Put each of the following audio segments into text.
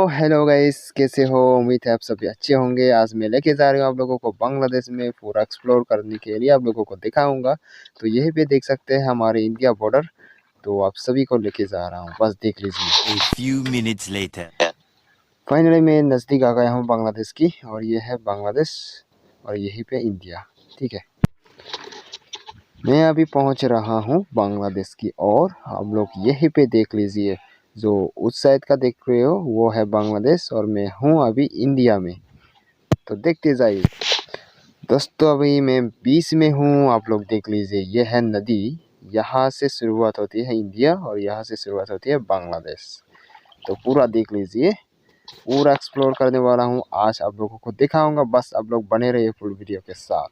Hello guys, कैसे हो? उम्मीद है आप सभी अच्छे होंगे। आज मैं लेके जा रहा हूँ आप लोगों को बांग्लादेश में पूरा एक्सप्लोर करने के लिए, आप लोगों को दिखाऊंगा। तो यहीं पे देख सकते हैं हमारे इंडिया बॉर्डर। तो आप सभी को लेके जा रहा हूँ, बस देख लीजिए। A few minutes later. Finally मैं नज़दीक आ गया हूँ बांग्लादेश की, और ये है बांग्लादेश और यहीं पे इंडिया। ठीक है, मैं अभी पहुँच रहा हूँ बांग्लादेश की, और आप लोग यहीं पे देख लीजिए। जो उस साइड का देख रहे हो वो है बांग्लादेश, और मैं हूँ अभी इंडिया में। तो देखते जाइए दोस्तों। अभी मैं बीच में हूँ, आप लोग देख लीजिए। ये है नदी, यहाँ से शुरुआत होती है इंडिया और यहाँ से शुरुआत होती है बांग्लादेश। तो पूरा देख लीजिए, पूरा एक्सप्लोर करने वाला हूँ आज, आप लोगों को दिखाऊंगा। बस आप लोग बने रहिए फुल वीडियो के साथ।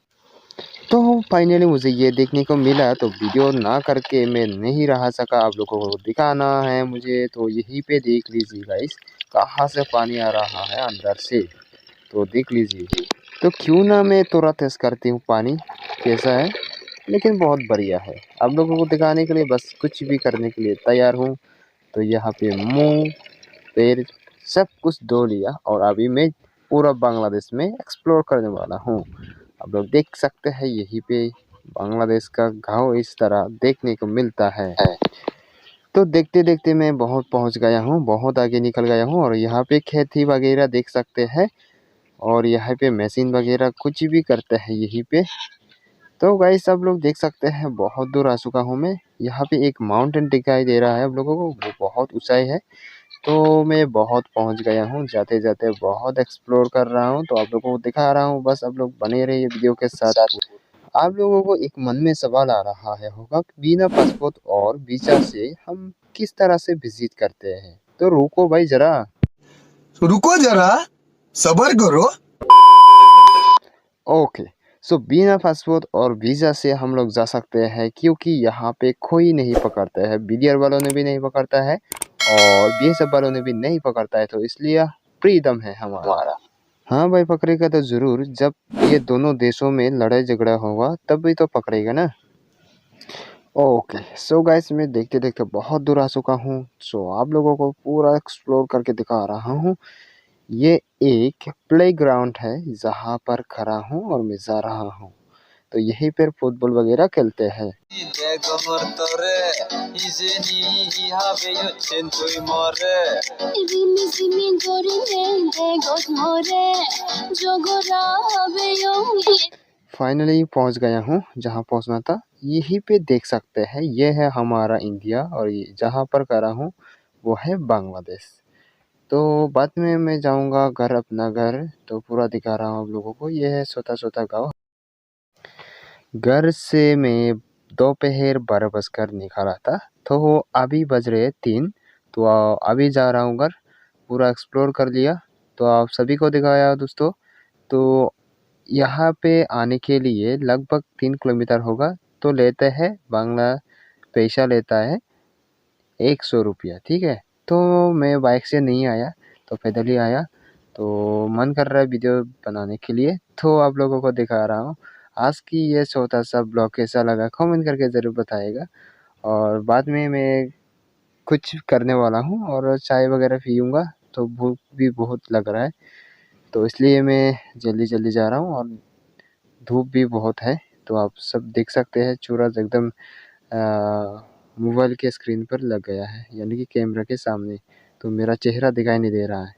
तो फाइनली मुझे ये देखने को मिला, तो वीडियो ना करके मैं नहीं रह सका, आप लोगों को दिखाना है मुझे। तो यहीं पे देख लीजिए गाइस, कहाँ से पानी आ रहा है अंदर से, तो देख लीजिए। तो क्यों ना मैं थोड़ा टेस्ट करती हूँ पानी कैसा है, लेकिन बहुत बढ़िया है। आप लोगों को दिखाने के लिए बस कुछ भी करने के लिए तैयार हूँ। तो यहाँ पे मुंह पैर सब कुछ धो लिया, और अभी मैं पूरा बांग्लादेश में एक्सप्लोर करने वाला हूँ। आप लोग देख सकते हैं यहीं पे बांग्लादेश का गाँव इस तरह देखने को मिलता है। तो देखते देखते मैं बहुत पहुँच गया हूँ, बहुत आगे निकल गया हूँ, और यहाँ पे खेती वगैरह देख सकते हैं, और यहाँ पे मशीन वगैरह कुछ भी करते हैं यहीं पे। तो गाइस आप लोग देख सकते हैं बहुत दूर आ चुका हूँ मैं। यहाँ पे एक माउंटेन दिखाई दे रहा है आप लोगों को, वो बहुत ऊंचाई है। तो मैं बहुत पहुँच गया हूँ, जाते जाते बहुत एक्सप्लोर कर रहा हूँ, तो आप लोगों को दिखा रहा हूँ। बस आप लोग बने रहिए वीडियो के साथ। आप लोगों को एक मन में सवाल आ रहा है होगा कि बिना पासपोर्ट और वीजा से हम किस तरह से विजिट करते हैं। तो रुको भाई जरा, रुको जरा, सबर करो। ओके। सो बिना पासपोर्ट और वीज़ा से हम लोग जा सकते हैं, क्योंकि यहाँ पे कोई नहीं पकड़ता है। बीडीआर वालों ने भी नहीं पकड़ता है, और बीएसएफ वालों ने भी नहीं पकड़ता है। तो इसलिए फ्रीडम है हमारा। हाँ भाई, पकड़ेगा तो ज़रूर। जब ये दोनों देशों में लड़ाई झगड़ा होगा तब भी तो पकड़ेगा ना। ओके सो गाइस, मैं देखते देखते बहुत दूर आ चुका हूँ। सो आप लोगों को पूरा एक्सप्लोर करके दिखा रहा हूँ। ये एक प्लेग्राउंड है जहाँ पर खड़ा हूँ और मैं जा रहा हूँ। तो यहीं पर फुटबॉल वगैरह खेलते हैं। फाइनली पहुंच गया हूँ जहाँ पहुंचना था। यहीं पे देख सकते हैं, ये है हमारा इंडिया, और ये जहाँ पर खड़ा हूँ वो है बांग्लादेश। तो बाद में मैं जाऊँगा घर, अपना घर। तो पूरा दिखा रहा हूँ आप लोगों को। ये है छोटा छोटा गाँव। घर से मैं दोपहर 12 बजकर निकला था, तो अभी बज रहे 3। तो अभी जा रहा हूँ घर। पूरा एक्सप्लोर कर लिया, तो आप सभी को दिखाया दोस्तों। तो यहाँ पे आने के लिए लगभग 3 किलोमीटर होगा। तो लेते हैं बांग्ला पैसा लेता है 100 रुपया, ठीक है। तो मैं बाइक से नहीं आया, तो पैदल ही आया। तो मन कर रहा है वीडियो बनाने के लिए, तो आप लोगों को दिखा रहा हूँ। आज की ये छोटा सा ब्लॉग कैसा लगा कमेंट करके ज़रूर बताइएगा। और बाद में मैं कुछ करने वाला हूँ और चाय वगैरह पीऊँगा। तो भूख भी बहुत लग रहा है, तो इसलिए मैं जल्दी जल्दी जा रहा हूँ, और धूप भी बहुत है। तो आप सब देख सकते हैं सूरज एकदम मोबाइल के स्क्रीन पर लग गया है, यानी कि कैमरा के सामने। तो मेरा चेहरा दिखाई नहीं दे रहा है।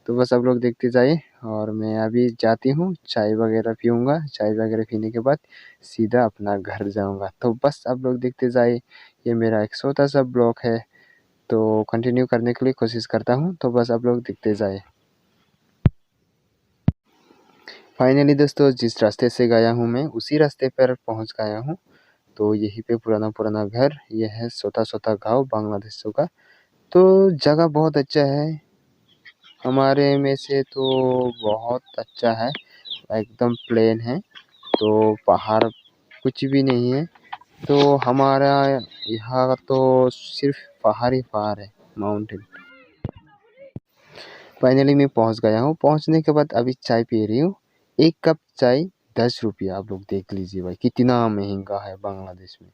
तो बस आप लोग देखते जाइए, और मैं अभी जाती हूँ, चाय वगैरह पीऊँगा। चाय वगैरह पीने के बाद सीधा अपना घर जाऊँगा। तो बस आप लोग देखते जाइए, ये मेरा एक छोटा सा ब्लॉग है, तो कंटिन्यू करने के लिए कोशिश करता हूँ। तो बस आप लोग देखते जाइए। फाइनली दोस्तों, जिस रास्ते से गया हूँ मैं उसी रास्ते पर पहुँच गया हूँ। तो यहीं पे पुराना पुराना घर, ये है छोटा छोटा गाँव बांग्लादेशों का। तो जगह बहुत अच्छा है, हमारे में से तो बहुत अच्छा है। एकदम प्लेन है, तो पहाड़ कुछ भी नहीं है। तो हमारा यहाँ तो सिर्फ पहाड़ ही पहाड़ है, माउंटेन। फाइनली मैं पहुँच गया हूँ। पहुँचने के बाद अभी चाय पी रही हूँ। एक कप चाय 10 रुपया। आप लोग देख लीजिए भाई, कितना महंगा है बांग्लादेश में।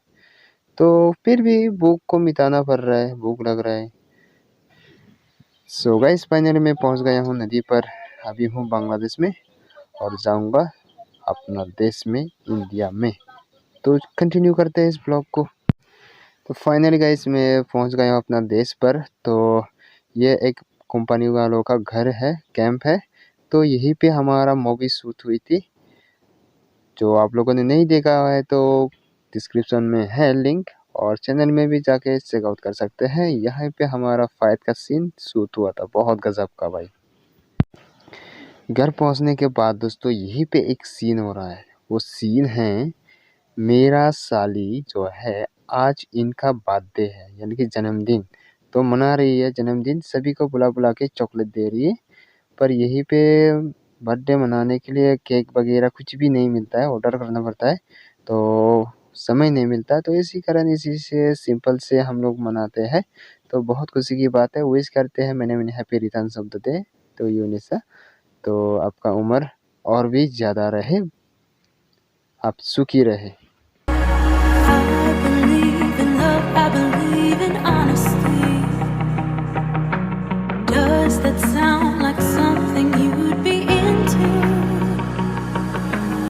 तो फिर भी भूख को मिटाना पड़ रहा है, भूख लग रहा है। सो गाइस फाइनली मैं पहुंच गया हूं नदी पर। अभी हूं बांग्लादेश में और जाऊंगा अपना देश में इंडिया में। तो कंटिन्यू करते हैं इस ब्लॉग को। तो फाइनली गाइस मैं पहुंच गया हूं अपना देश पर। तो ये एक कंपनी वालों का घर है, कैंप है। तो यहीं पे हमारा मूवी शूट हुई थी। जो आप लोगों ने नहीं देखा है तो डिस्क्रिप्शन में है लिंक, और चैनल में भी जाके चेकआउट कर सकते हैं। यहाँ पे हमारा फाइट का सीन शूट हुआ था, बहुत गजब का भाई। घर पहुंचने के बाद दोस्तों यहीं पे एक सीन हो रहा है। वो सीन है मेरा साली जो है, आज इनका बर्थडे है यानी कि जन्मदिन। तो मना रही है जन्मदिन, सभी को बुला बुला के चॉकलेट दे रही है। पर यहीं पे बर्थडे मनाने के लिए केक वगैरह कुछ भी नहीं मिलता है, ऑर्डर करना पड़ता है। तो समय नहीं मिलता, तो इसी कारण इसी से सिंपल से हम लोग मनाते हैं। तो बहुत खुशी की बात है, विश करते हैं मैंने मैंने happy returns of the day तो यूनिसा। तो आपका उम्र और भी ज़्यादा रहे, आप सुखी रहे।